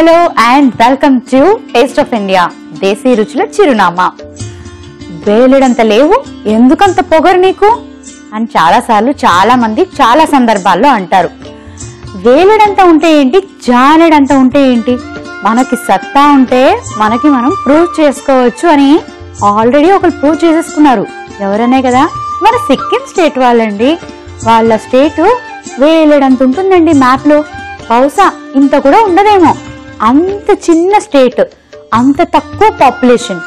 Hello and welcome to taste of India, దేశీ రుచుల చిరునామా. వేలెడంత లేవు, ఎందుకంత పొగరు నీకు అని చాలాసార్లు చాలా మంది చాలా సందర్భాల్లో అంటారు. వేలెడంత ఉంటే ఏంటి, జానెడంత ఉంటే ఏంటి, మనకి సత్తా ఉంటే మనకి మనం ప్రూవ్ చేసుకోవచ్చు అని ఆల్రెడీ ఒకరు ప్రూవ్ చేసేసుకున్నారు. ఎవరనే కదా, మన సిక్కిం స్టేట్ వాళ్ళండి. వాళ్ళ స్టేట్ వేలెడంత ఉంటుందండి మ్యాప్ లో. బహుశా ఇంత కూడా ఉండదేమో. అంత చిన్న స్టేట్, అంత తక్కువ పాపులేషన్,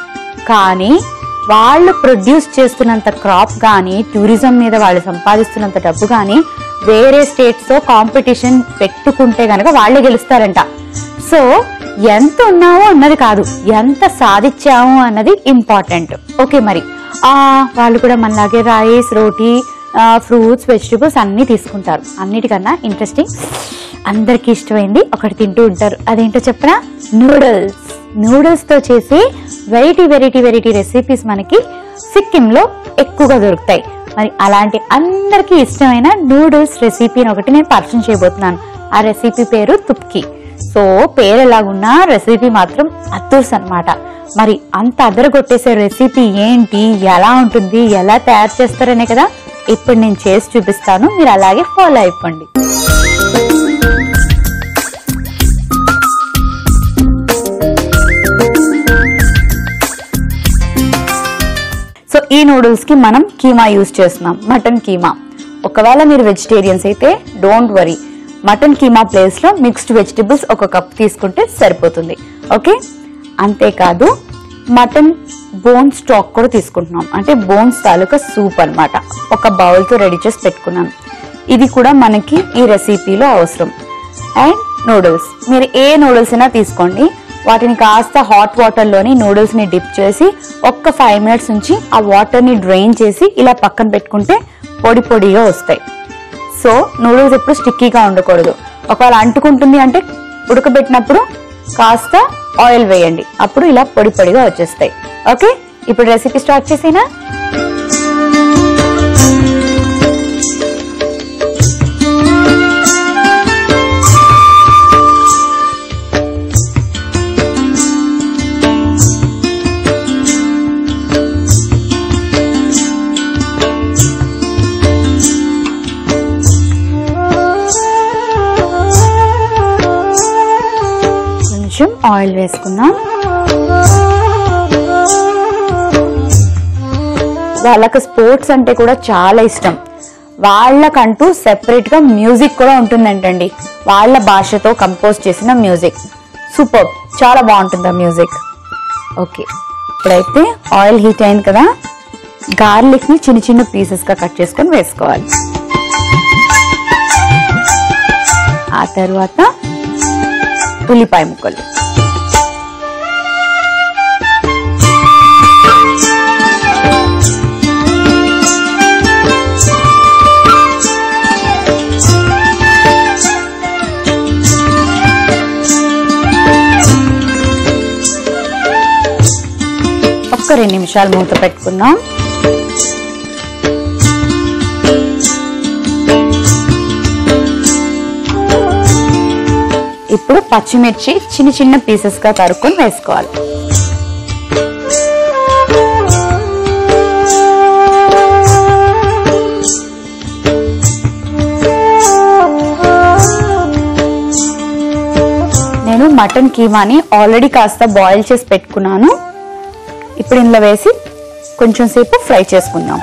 కానీ వాళ్ళు ప్రొడ్యూస్ చేస్తున్నంత క్రాప్ కానీ, టూరిజం మీద వాళ్ళు సంపాదిస్తున్నంత డబ్బు కానీ వేరే స్టేట్స్ తో కాంపిటీషన్ పెట్టుకుంటే గనక వాళ్ళే గెలుస్తారంట. సో ఎంత ఉన్నామో అన్నది కాదు, ఎంత సాధించాము అన్నది ఇంపార్టెంట్. ఓకే, మరి వాళ్ళు కూడా మనలాగే రైస్, రోటీ, ఫ్రూట్స్, వెజిటబుల్స్ అన్ని తీసుకుంటారు. అన్నిటికన్నా ఇంట్రెస్టింగ్, అందరికి ఇష్టమైంది ఒకటి తింటూ ఉంటారు. అదేంటో చెప్పనా? నూడిల్స్. నూడిల్స్ తో చేసి వెరైటీ వెరైటీ వెరైటీ రెసిపీస్ మనకి సిక్కిం లో ఎక్కువగా దొరుకుతాయి. మరి అలాంటి అందరికి ఇష్టమైన నూడిల్స్ రెసిపీని ఒకటి నేను పరిచయం చేయబోతున్నాను. ఆ రెసిపీ పేరు తుప్కి. సో పేరు ఎలాగున్నా రెసిపీ మాత్రం అద్దూస్ అన్నమాట. మరి అంత అదరగొట్టేసే రెసిపీ ఏంటి, ఎలా ఉంటుంది, ఎలా తయారు చేస్తారనే కదా ఇప్పుడు నేను చేసి చూపిస్తాను. మీరు అలాగే ఫాలో అయిపోండి. సో ఈ నూడిల్స్ కి మనం కీమా యూజ్ చేస్తున్నాం, మటన్ కీమా. ఒకవేళ మీరు వెజిటేరియన్స్ అయితే don't worry, mutton keema place లో మిక్స్డ్ వెజిటబుల్స్ ఒక కప్ తీసుకుంటే సరిపోతుంది. ఓకే, అంతేకాదు మటన్ బోన్ స్టాక్ కూడా తీసుకుంటున్నాం, అంటే బోన్స్ తాలూకా సూప్ అన్నమాట. ఒక బౌల్ తో రెడీ చేసి పెట్టుకున్నాను. ఇది కూడా మనకి ఈ రెసిపీలో అవసరం. అండ్ నూడిల్స్, మీరు ఏ నూడిల్స్ అయినా తీసుకోండి. వాటిని కాస్త హాట్ వాటర్ లోని నూడిల్స్ ని డిప్ చేసి ఒక్క 5 minutes నుంచి ఆ వాటర్ ని డ్రైన్ చేసి ఇలా పక్కన పెట్టుకుంటే పొడి పొడిగా వస్తాయి. సో నూడిల్స్ ఎప్పుడు స్టిక్కీగా ఉండకూడదు. ఒకవేళ అంటుకుంటుంది అంటే ఉడకబెట్టినప్పుడు కాస్త ఆయిల్ వేయండి, అప్పుడు ఇలా పొడి పొడిగా వచ్చేస్తాయి. ఓకే, ఇప్పుడు రెసిపీ స్టార్ట్ చేసేనా? ఆయిల్ వేసుకుందాం. వాళ్ళకి స్పోర్ట్స్ అంటే కూడా చాలా ఇష్టం. వాళ్ళకంటూ సెపరేట్ గా మ్యూజిక్ కూడా ఉంటుందంటండి, వాళ్ళ భాషతో కంపోజ్ చేసిన మ్యూజిక్. సూపర్, చాలా బాగుంటుంది ఆ మ్యూజిక్. ఓకే, ఇప్పుడైతే ఆయిల్ హీట్ అయింది కదా, గార్లిక్ ని చిన్న చిన్న పీసెస్ గా కట్ చేసుకొని వేసుకోవాలి. ఆ తర్వాత ఉల్లిపాయ ముక్కలు, ఒక్క 2 నిమిషాలు మూత పెట్టుకుందాం. ఇప్పుడు పచ్చిమిర్చి చిన్న చిన్న పీసెస్ గా తరుక్కొని వేసుకోవాలి. నేను మటన్ కీమాని ఆల్రెడీ కాస్త బాయిల్ చేసి పెట్టుకున్నాను. ఇప్పుడు ఇందులో వేసి కొంచెం సేపు ఫ్రై చేసుకుందాం.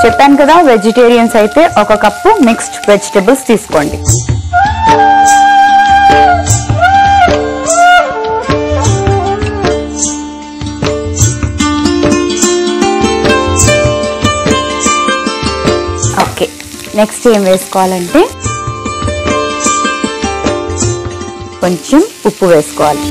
చెప్పాను కదా, వెజిటేరియన్స్ అయితే 1 కప్పు మిక్స్డ్ వెజిటబుల్స్ తీసుకోండి. ఓకే, నెక్స్ట్ ఏం వేసుకోవాలంటే కొంచెం ఉప్పు వేసుకోవాలి.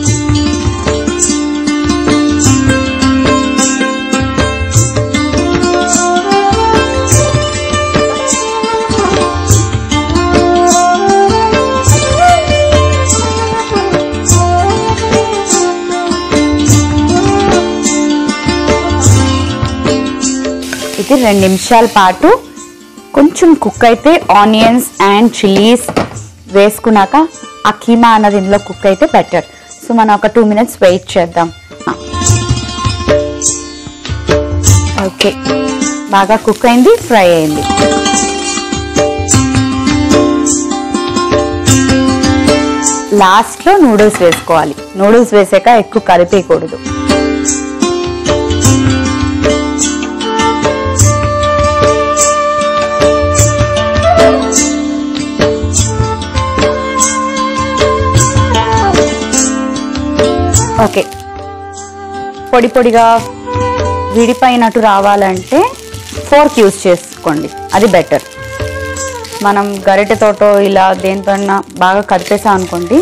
ఇది 2 నిమిషాల పాటు కొంచెం కుక్ అయితే ఆనియన్స్ అండ్ చిల్లీస్ వేసుకున్నాక ఆ కీమా అన్నది ఇందులో కుక్ అయితే బెటర్. సో మనం ఒక 2 minutes వెయిట్ చేద్దాం. ఓకే, బాగా కుక్ అయింది, ఫ్రై అయింది. లాస్ట్లో నూడిల్స్ వేసుకోవాలి. నూడిల్స్ వేసాక ఎక్కువ కలిపేయకూడదు. ఓకే, పొడి పొడిగా విడిపోయినట్టు రావాలంటే ఫోర్క్ యూజ్ చేసుకోండి, అది బెటర్. మనం గరిటెతోటో ఇలా దేనితోనా బాగా కదిపేసాం అనుకోండి,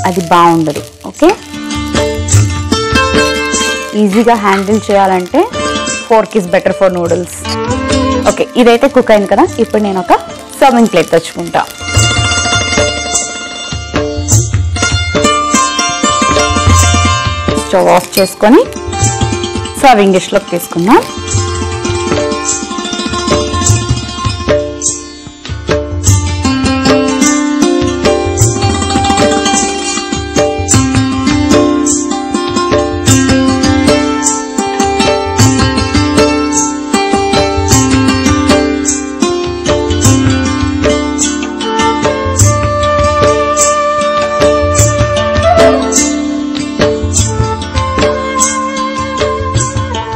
అది బాగుండదు. ఓకే, ఈజీగా హ్యాండిల్ చేయాలంటే fork is better for noodles. Okay, ఇదైతే కుక్ అయింది కదా. ఇప్పుడు నేను ఒక సర్వింగ్ ప్లేట్ తెచ్చుకుంటా. స్టవ్ ఆఫ్ చేసుకొని సర్వింగ్ డిష్లోకి తీసుకుందాం.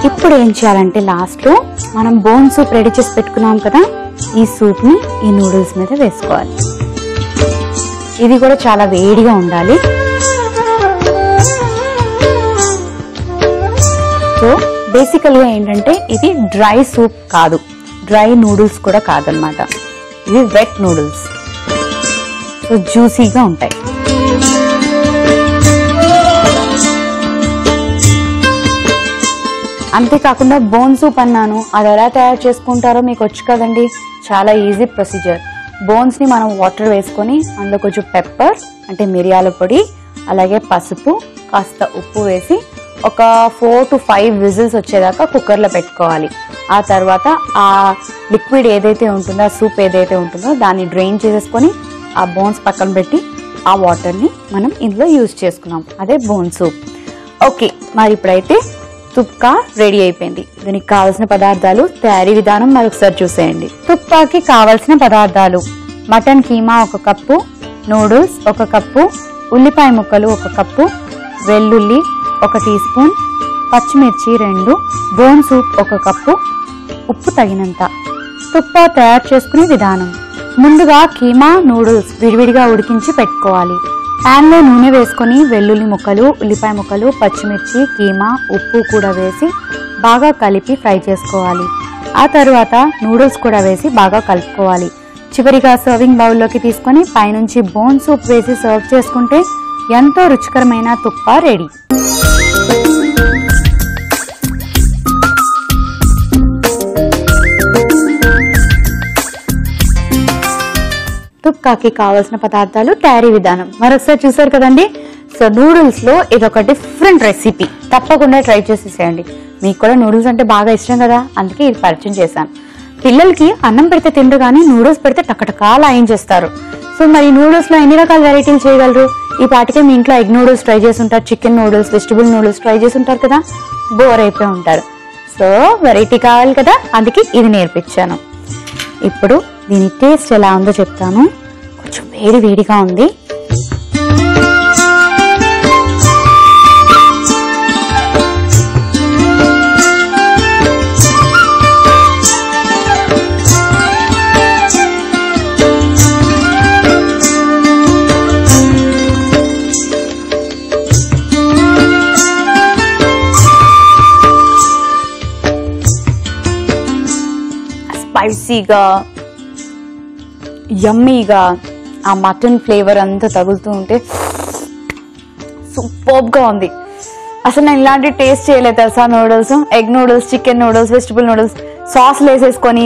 ఇప్పుడు ఏం చేయాలంటే లాస్ట్లో మనం బోన్ సూప్ రెడీ చేసి పెట్టుకున్నాం కదా, ఈ సూప్ని ఈ నూడిల్స్ మీద వేసుకోవాలి. ఇది కూడా చాలా వేడిగా ఉండాలి. సో బేసికల్గా ఏంటంటే ఇది డ్రై సూప్ కాదు, డ్రై నూడిల్స్ కూడా కాదనమాట. ఇది వెట్ నూడిల్స్. సో జ్యూసీగా ఉంటాయి. అంతేకాకుండా బోన్ సూప్ అన్నాను, అది ఎలా తయారు చేసుకుంటారో మీకు వచ్చు కదండి. చాలా ఈజీ ప్రొసీజర్. బోన్స్ని మనం వాటర్ వేసుకొని అందులో కొంచెం పెప్పర్ అంటే మిరియాల పొడి, అలాగే పసుపు, కాస్త ఉప్పు వేసి ఒక 4 to 5 విజిల్స్ వచ్చేదాకా కుక్కర్లో పెట్టుకోవాలి. ఆ తర్వాత ఆ లిక్విడ్ ఏదైతే ఉంటుందో, ఆ సూప్ ఏదైతే ఉంటుందో దాన్ని డ్రైన్ చేసేసుకొని ఆ బోన్స్ పక్కన పెట్టి ఆ వాటర్ని మనం ఇందులో యూజ్ చేసుకున్నాం. అదే బోన్ సూప్. ఓకే, మరి ఇప్పుడైతే తుప్కా రెడీ అయిపోయింది. దీనికి కావలసిన పదార్థాలు, తయారీ విధానం మరొకసారి చూసేయండి. తుప్కాకి కావలసిన పదార్థాలు: mutton keema 1 cup, noodles 1 cup, ఉల్లిపాయ ముక్కలు 1 కప్పు, వెల్లుల్లి 1 టీ స్పూన్, పచ్చిమిర్చి 2, బోన్ సూప్ 1 కప్పు, ఉప్పు తగినంత. తుప్పా తయారు చేసుకునే విధానం: ముందుగా కీమా, నూడిల్స్ విడివిడిగా ఉడికించి పెట్టుకోవాలి. ప్యాన్లో నూనె వేసుకొని వెల్లుల్లి ముక్కలు, ఉల్లిపాయ ముక్కలు, పచ్చిమిర్చి, కీమా, ఉప్పు కూడా వేసి బాగా కలిపి ఫ్రై చేసుకోవాలి. ఆ తర్వాత నూడిల్స్ కూడా వేసి బాగా కలుపుకోవాలి. చివరిగా సర్వింగ్ బౌల్లోకి తీసుకొని పైనుంచి బోన్ సూప్ వేసి సర్వ్ చేసుకుంటే ఎంతో రుచికరమైన తుప్పా రెడీ. తుప్కాకి కావాల్సిన పదార్థాలు, తయారీ విధానం మరొకసారి చూసారు కదండి. సో నూడిల్స్ లో ఇదొక డిఫరెంట్ రెసిపీ, తప్పకుండా ట్రై చేసేసేయండి. మీకు కూడా నూడిల్స్ అంటే బాగా ఇష్టం కదా, అందుకే ఇది పరిచయం చేశాను. పిల్లలకి అన్నం పెడితే తింటారు కానీ నూడిల్స్ పెడితే టకటకాలు చేస్తారు. సో మరి నూడిల్స్ లో ఎన్ని రకాల వెరైటీలు చేయగలరు? ఈ పాటికే మీ ఇంట్లో ఎగ్ నూడిల్స్ ట్రై చేసి ఉంటారు, chicken noodles, vegetable noodles try చేసి ఉంటారు కదా, బోర్ అయిపోయి ఉంటారు. సో వెరైటీ కావాలి కదా, అందుకే ఇది నేర్పించాను. ఇప్పుడు దీని టేస్ట్ ఎలా ఉందో చెప్తాను. కొంచెం వేడి వేడిగా ఉంది. స్పైసీగా, యమ్మీగా ఆ మటన్ ఫ్లేవర్ అంతా తగులుతూ ఉంటే సూపర్గా ఉంది. అసలు నేను ఇలాంటి టేస్ట్ చేయలేదు తెలుసా. Noodles, egg noodles, chicken noodles, vegetable noodles, సాస్లు వేసేసుకొని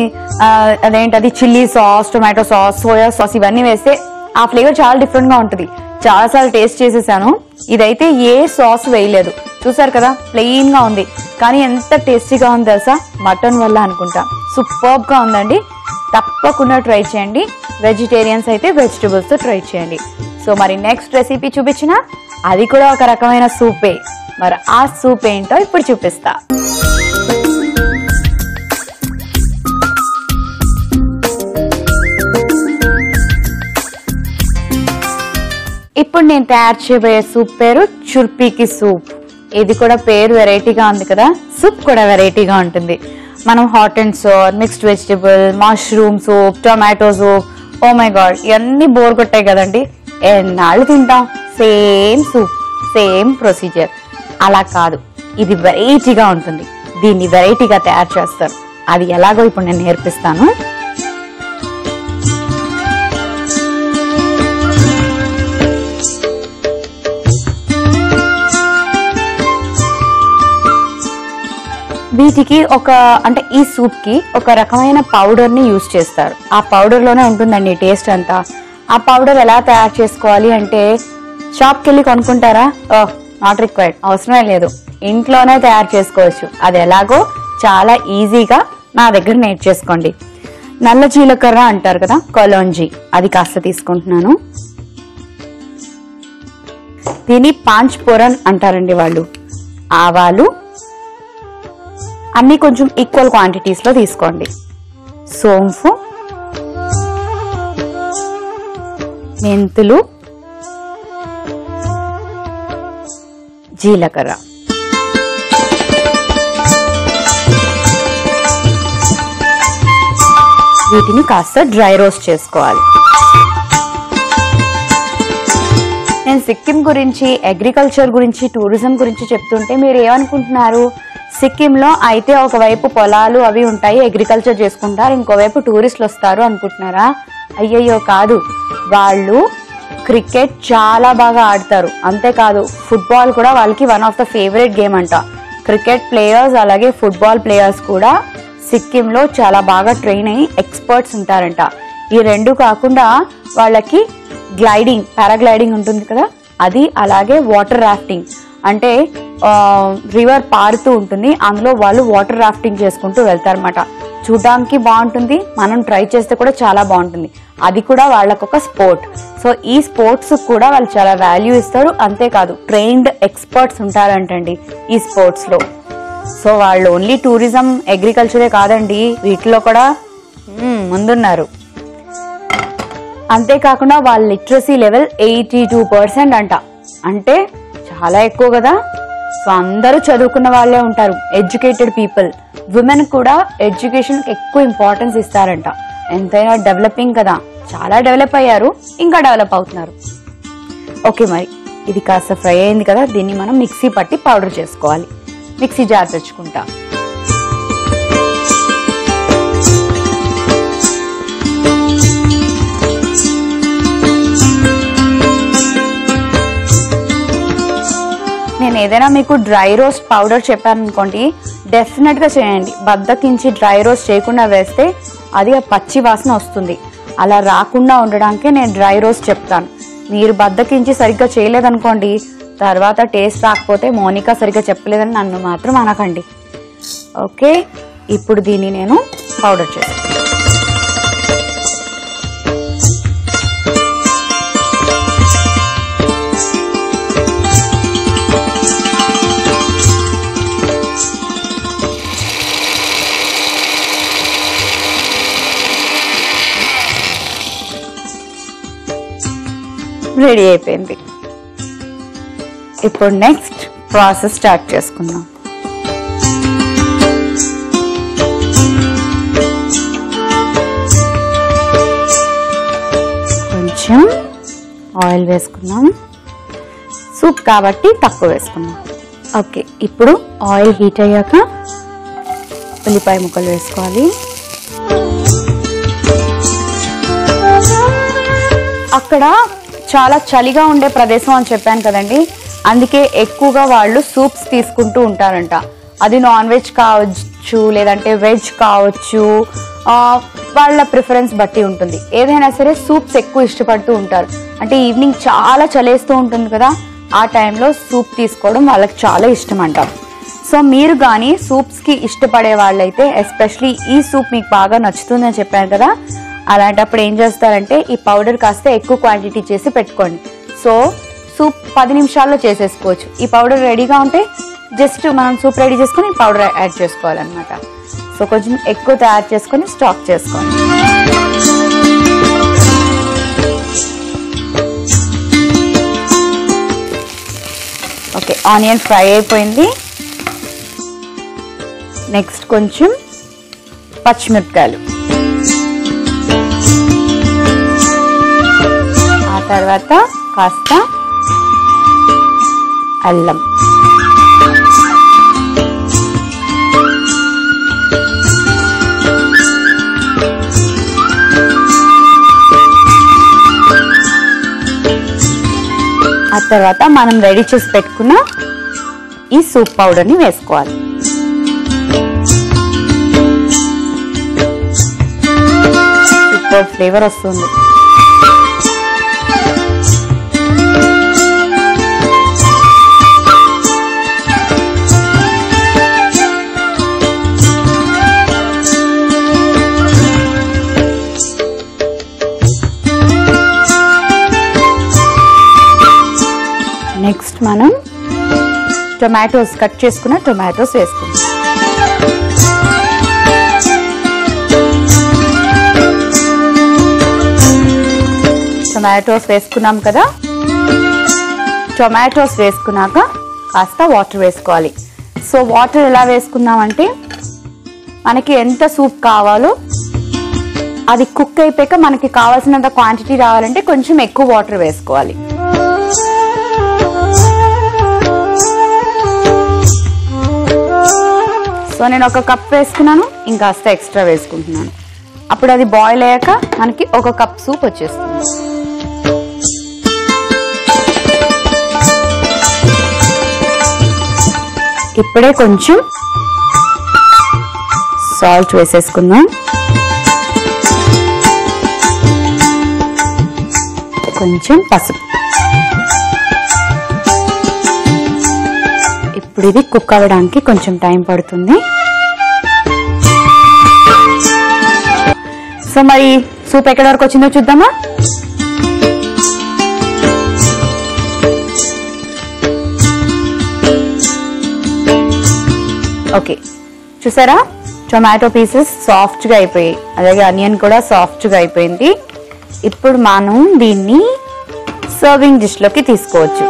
అదేంటది chilli sauce, tomato sauce, soya sauce ఇవన్నీ వేస్తే ఆ ఫ్లేవర్ చాలా డిఫరెంట్గా ఉంటుంది. చాలాసార్లు టేస్ట్ చేసేసాను. ఇదైతే ఏ సాస్ వేయలేదు, చూసారు కదా, ప్లెయిన్గా ఉంది. కానీ ఎంత టేస్టీగా ఉంది తెలుసా, మటన్ వల్ల అనుకుంటా. సూపర్గా ఉందండి. తప్పకుండా ట్రై చేయండి. వెజిటేరియన్స్ అయితే వెజిటబుల్స్తో ట్రై చేయండి. సో మరి నెక్స్ట్ రెసిపీ చూపించిన అది కూడా ఒక రకమైన సూపే. మరి ఆ సూప్ ఏంటో ఇప్పుడు చూపిస్తా. ఇప్పుడు నేను తయారు చేయబోయే సూప్ పేరు చుర్పీకి సూప్. ఇది కూడా పేరు వెరైటీగా ఉంది కదా, సూప్ కూడా వెరైటీగా ఉంటుంది. మనం hot and sour, mixed vegetable, mushroom soup, tomato soup, oh my god ఇవన్నీ బోర్ కొట్టాయి కదండి. ఎన్నాళ్ళు తింటాం సేమ్ సూప్, సేమ్ ప్రొసీజర్. అలా కాదు, ఇది వెరైటీగా ఉంటుంది. దీన్ని వెరైటీగా తయారు చేస్తారు. అది ఎలాగో ఇప్పుడు నేను నేర్పిస్తాను. వీటికి అంటే ఈ సూప్ కి ఒక రకమైన పౌడర్ ని యూజ్ చేస్తారు. ఆ పౌడర్ లోనే ఉంటుందండి టేస్ట్ అంతా. ఆ పౌడర్ ఎలా తయారు చేసుకోవాలి అంటే షాప్ కి వెళ్ళి కొనుక్కుంటారా? నాట్ రిక్వైర్డ్, అవసరమే లేదు. ఇంట్లోనే తయారు చేసుకోవచ్చు. అది ఎలాగో చాలా ఈజీగా నా దగ్గర నేర్చేసుకోండి. నల్ల జీలకర్ర అంటారు కదా, కొలోంజీ, అది కాస్త తీసుకుంటున్నాను. దీన్ని పాంచ్ ఫోరన్ అంటారండి వాళ్ళు. ఆవాలు అన్ని కొంచెం ఈక్వల్ క్వాంటిటీస్ లో తీసుకోండి. సోంపు, మెంతులు, జీలకర్ర. వీటిని కాస్త డ్రై రోస్ట్ చేసుకోవాలి. నేను సిక్కిం గురించి, అగ్రికల్చర్ గురించి, టూరిజం గురించి చెప్తుంటే మీరు ఏమనుకుంటున్నారు? సిక్కింలో అయితే ఒకవైపు పొలాలు అవి ఉంటాయి, అగ్రికల్చర్ చేసుకుంటారు, ఇంకోవైపు టూరిస్టులు వస్తారు అనుకుంటున్నారా? అయ్యయ్యో కాదు. వాళ్ళు క్రికెట్ చాలా బాగా ఆడతారు. అంతేకాదు ఫుట్బాల్ కూడా వాళ్ళకి one of the favourite game అంట. క్రికెట్ ప్లేయర్స్ అలాగే ఫుట్బాల్ ప్లేయర్స్ కూడా సిక్కింలో చాలా బాగా ట్రైన్ అయ్యి ఎక్స్పర్ట్స్ ఉంటారంట. ఈ రెండు కాకుండా వాళ్ళకి గ్లైడింగ్, పారాగ్లైడింగ్ ఉంటుంది కదా అది, అలాగే వాటర్ రాఫ్టింగ్ అంటే రివర్ పారుతూ ఉంటుంది, అందులో వాళ్ళు వాటర్ రాఫ్టింగ్ చేసుకుంటూ వెళ్తారన్నమాట. చూడడానికి బాగుంటుంది, మనం ట్రై చేస్తే కూడా చాలా బాగుంటుంది. అది కూడా వాళ్ళకొక స్పోర్ట్. సో ఈ స్పోర్ట్స్ కూడా వాళ్ళు చాలా వాల్యూ ఇస్తారు. అంతేకాదు ట్రైన్డ్ ఎక్స్పర్ట్స్ ఉంటారంటండి ఈ స్పోర్ట్స్ లో. సో వాళ్ళు ఓన్లీ టూరిజం, అగ్రికల్చరే కాదండి, వీటిలో కూడా ముందున్నారు. అంతేకాకుండా వాళ్ళ లిటరసీ లెవెల్ 82% అంట. అంటే చాలా ఎక్కువ కదా. సో అందరూ చదువుకున్న వాళ్ళే ఉంటారు, ఎడ్యుకేటెడ్ పీపుల్. విమెన్ కూడా ఎడ్యుకేషన్ ఎక్కువ ఇంపార్టెన్స్ ఇస్తారంట. ఎంతైనా డెవలపింగ్ కదా, చాలా డెవలప్ అయ్యారు, ఇంకా డెవలప్ అవుతున్నారు. ఓకే, మరి ఇది కాస్త ఫ్రై అయింది కదా, దీన్ని మనం మిక్సీ పట్టి పౌడర్ చేసుకోవాలి. మిక్సీ జార్ తెచ్చుకుంటా. నేను ఏదైనా మీకు డ్రై రోస్ట్ పౌడర్ చెప్పాను అనుకోండి, డెఫినెట్ గా చేయండి. బద్దకించి డ్రై రోస్ట్ చేయకుండా వేస్తే అది పచ్చి వాసన వస్తుంది. అలా రాకుండా ఉండడానికే నేను డ్రై రోస్ట్ చెప్తాను. మీరు బద్దకించి సరిగ్గా చేయలేదనుకోండి, తర్వాత టేస్ట్ రాకపోతే మోనికా సరిగ్గా చెప్పలేదని నన్ను మాత్రం అనకండి. ఓకే, ఇప్పుడు దీన్ని నేను పౌడర్ చేస్తాను. రెడీ అయిపోయింది. ఇప్పుడు నెక్స్ట్ ప్రాసెస్ స్టార్ట్ చేసుకుందాం. కొంచెం ఆయిల్ వేసుకుందాం. సూప్ కాబట్టి తక్కువ వేసుకుందాం. ఓకే, ఇప్పుడు ఆయిల్ హీట్ అయ్యాక ఉల్లిపాయ ముక్కలు వేసుకోవాలి. అక్కడ చాలా చలిగా ఉండే ప్రదేశం అని చెప్పాను కదండి, అందుకే ఎక్కువగా వాళ్ళు సూప్స్ తీసుకుంటూ ఉంటారంట. అది నాన్ వెజ్ కావచ్చు, లేదంటే వెజ్ కావచ్చు, వాళ్ళ ప్రిఫరెన్స్ బట్టి ఉంటుంది. ఏదైనా సరే సూప్స్ ఎక్కువ ఇష్టపడుతూ ఉంటారు. అంటే ఈవినింగ్ చాలా చలేస్తూ ఉంటుంది కదా, ఆ టైంలో సూప్ తీసుకోవడం వాళ్ళకి చాలా ఇష్టం అంట. సో మీరు కానీ సూప్స్కి ఇష్టపడే వాళ్ళైతే ఎస్పెషలీ ఈ సూప్ మీకు బాగా నచ్చుతుందని చెప్పాను కదా, అలాంటప్పుడు ఏం చేస్తారంటే ఈ పౌడర్ కాస్త ఎక్కువ క్వాంటిటీ చేసి పెట్టుకోండి. సో సూప్ 10 నిమిషాల్లో చేసేసుకోవచ్చు. ఈ పౌడర్ రెడీగా ఉంటే జస్ట్ మనం సూప్ రెడీ చేసుకుని పౌడర్ యాడ్ చేసుకోవాలన్నమాట. సో కొంచెం ఎక్కువ తయారు చేసుకొని స్టాక్ చేసుకోండి. ఓకే, ఆనియన్ ఫ్రై అయిపోయింది. నెక్స్ట్ కొంచెం పచ్చిమిరపకాయలు, ఆ తర్వాత కాస్త అల్లం, ఆ తర్వాత మనం రెడీ చేసి పెట్టుకున్న ఈ సూప్ పౌడర్ని వేసుకోవాలి. సూపర్ ఫ్లేవర్ వస్తుంది. నెక్స్ట్ మనం టొమాటోస్, కట్ చేసుకున్న టొమాటోస్ వేసుకుందాం. టొమాటోస్ వేసుకున్నాం కదా, టొమాటోస్ వేసుకున్నాక కాస్త వాటర్ వేసుకోవాలి. సో వాటర్ ఎలా వేసుకున్నామంటే మనకి ఎంత సూప్ కావాలో అది కుక్ అయిపోయాక మనకి కావాల్సినంత క్వాంటిటీ రావాలంటే కొంచెం ఎక్కువ వాటర్ వేసుకోవాలి. సో నేను 1 కప్ వేసుకున్నాను, ఇంకాస్త ఎక్స్ట్రా వేసుకుంటున్నాను. అప్పుడు అది బాయిల్ అయ్యాక మనకి 1 కప్ సూప్ వచ్చేస్తుంది. ఇప్పుడే కొంచెం సాల్ట్ వేసేసుకుందాం, కొంచెం పసుపు. ఇప్పుడు ఇది కుక్ అవ్వడానికి కొంచెం టైం పడుతుంది. సో మరి సూప్ ఎక్కడి వరకు వచ్చిందో చూద్దామా. ఓకే, చూసారా టొమాటో పీసెస్ సాఫ్ట్గా అయిపోయాయి, అలాగే ఆనియన్ కూడా సాఫ్ట్గా అయిపోయింది. ఇప్పుడు మనం దీన్ని సర్వింగ్ డిష్లోకి తీసుకోవచ్చు.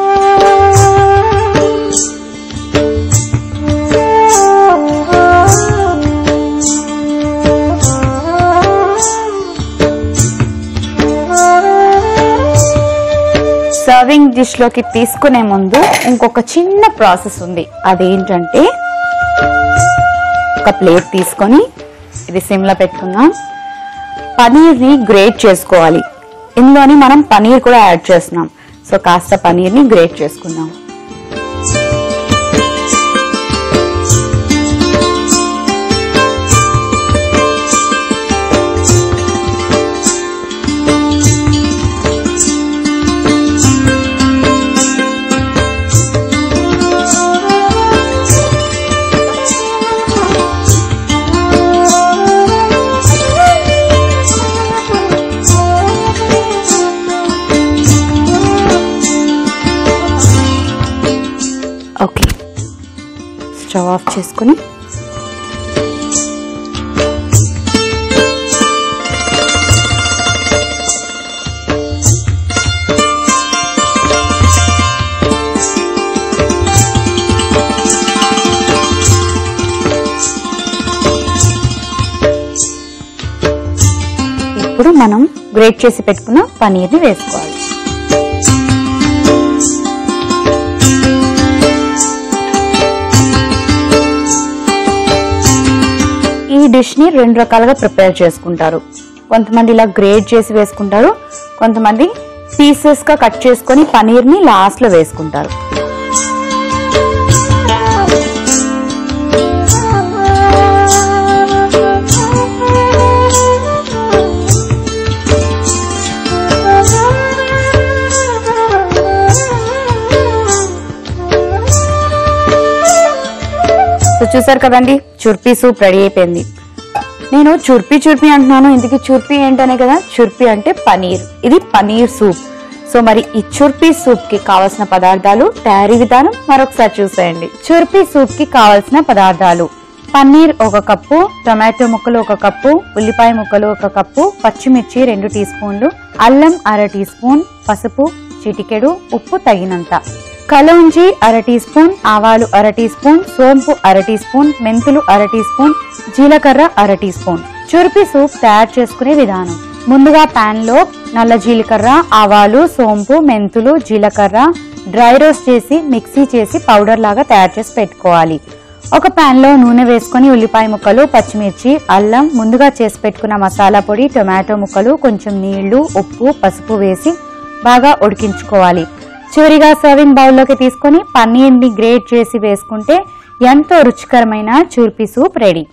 సర్వింగ్ డిష్లోకి తీసుకునే ముందు ఇంకొక చిన్న ప్రాసెస్ ఉంది. అదేంటంటే ఒక ప్లేట్ తీసుకొని ఇది సిమ్లో పెట్టుకుందాం. పనీర్ని గ్రేట్ చేసుకోవాలి. ఇందులోని మనం పనీర్ కూడా యాడ్ చేస్తున్నాం. సో కాస్త పనీర్ని గ్రేట్ చేసుకుందాం. ఓకే, స్టవ్ ఆఫ్ చేసుకుని ఇప్పుడు మనం గ్రేట్ చేసి పెట్టుకున్న పనీర్ని వేసుకోవాలి. ఈ డిష్ని 2 రకాలుగా ప్రిపేర్ చేసుకుంటారు. కొంతమంది ఇలా గ్రేట్ చేసి వేసుకుంటారు, కొంతమంది పీసెస్గా కట్ చేసుకొని పనీర్ని లాస్ట్లో వేసుకుంటారు. చూసారు కదండి, చుర్పీ సూప్ రెడీ అయిపోయింది. నేను చుర్పీ అంటున్నాను, ఇందుకు చుర్పీ ఏంటనే కదా. చుర్పీ అంటే పనీర్, ఇది పనీర్ సూప్. సో మరి ఈ చుర్పీ సూప్ కి కావాల్సిన పదార్థాలు, తయారీ విధానం మరొకసారి చూసేయండి. చుర్పీ సూప్ కి కావాల్సిన పదార్థాలు: పన్నీర్ 1 కప్పు, టొమాటో ముక్కలు 1 కప్పు, ఉల్లిపాయ ముక్కలు 1 కప్పు, పచ్చిమిర్చి 2 టీ స్పూన్లు, అల్లం 1/2 టీ స్పూన్, పసుపు చిటికెడు, ఉప్పు తగినంత, కలౌంజి 1/2 టీ స్పూన్, ఆవాలు 1/2 టీ స్పూన్, సోంపు 1/2 టీ స్పూన్, మెంతులు 1/2 టీ స్పూన్, జీలకర్ర 1/2 టీ స్పూన్. చుర్పీ సూప్ తయారు చేసుకునే విధానం: ముందుగా పాన్ లో నల్ల జీలకర్ర, ఆవాలు, సోంపు, మెంతులు, జీలకర్ర డ్రై రోస్ట్ చేసి మిక్సీ చేసి పౌడర్ లాగా తయారు చేసి పెట్టుకోవాలి. ఒక పాన్ లో నూనె వేసుకొని ఉల్లిపాయ ముక్కలు, పచ్చిమిర్చి, అల్లం, ముందుగా చేసి పెట్టుకున్న మసాలా పొడి, టొమాటో ముక్కలు, కొంచెం నీళ్లు, ఉప్పు, పసుపు వేసి బాగా ఉడికించుకోవాలి. చివరిగా సర్వింగ్ బౌల్లోకి తీసుకొని పన్నీర్ని గ్రేట్ చేసి వేసుకుంటే ఎంతో రుచికరమైన చుర్పీ సూప్ రెడీ.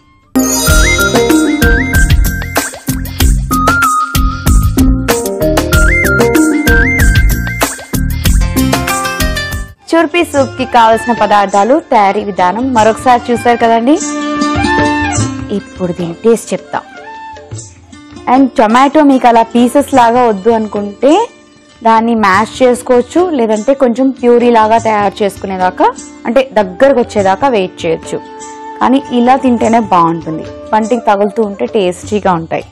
చుర్పీ సూప్ కి కావలసిన పదార్థాలు, తయారీ విధానం మరొకసారి చూసారు కదండి. ఇప్పుడు దీని టేస్ట్ చెప్తాం. అండ్ టొమాటో మీకు అలా పీసెస్ లాగా వద్దు అనుకుంటే దాన్ని మ్యాష్ చేసుకోవచ్చు, లేదంటే కొంచెం ప్యూరీ లాగా తయారు చేసుకునేదాకా, అంటే దగ్గరకు వచ్చేదాకా వెయిట్ చేయొచ్చు. కానీ ఇలా తింటేనే బాగుంటుంది, పంటికి తగులుతూ ఉంటే టేస్టీగా ఉంటాయి.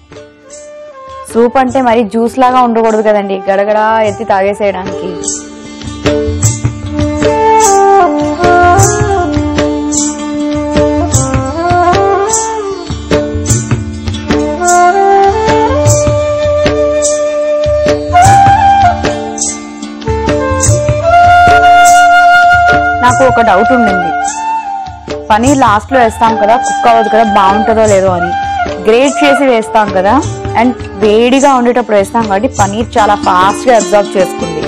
సూప్ అంటే మరి జ్యూస్ లాగా ఉండకూడదు కదండి, గడగడ ఎత్తి తాగేసేయడానికి. నాకు ఒక డౌట్ ఉండింది, పనీర్ లాస్ట్ లో వేస్తాం కదా, కుక్ అవ్వదు కదా, బాగుంటుందో లేదో అని. గ్రేట్ చేసి వేస్తాం కదా, అండ్ వేడిగా ఉండేటప్పుడు వేస్తాం కాబట్టి పనీర్ చాలా ఫాస్ట్ గా అబ్జర్వ్ చేసుకుంది.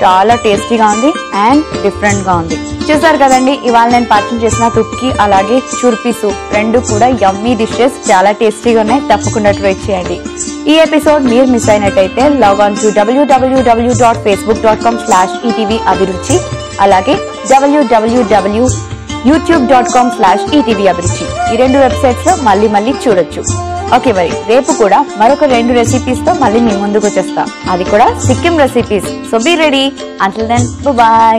చాలా టేస్టీగా ఉంది అండ్ డిఫరెంట్ గా ఉంది. చూసారు కదండి, ఇవాళ నేను పరిచయం చేసిన తుక్కి అలాగే చుర్పీ సూప్ రెండు కూడా యమ్మీ డిషెస్, చాలా టేస్టీగా ఉన్నాయి. తప్పకుండా ట్రై చేయండి. ఈ ఎపిసోడ్ మీరు మిస్ అయినట్టయితే లాగ్ ఆన్ టు www.facebook.com/ETV అభిరుచి, అలాగే www.youtube.com/ETV అభిరుచి. ఈ 2 వెబ్సైట్స్ లో మళ్ళీ చూడొచ్చు. ఓకే, మరి రేపు కూడా మరొక 2 రెసిపీస్ తో మళ్ళీ మీ ముందుకు వచ్చేస్తాం, అది కూడా Sikkim recipes. So be ready. Until then, bye.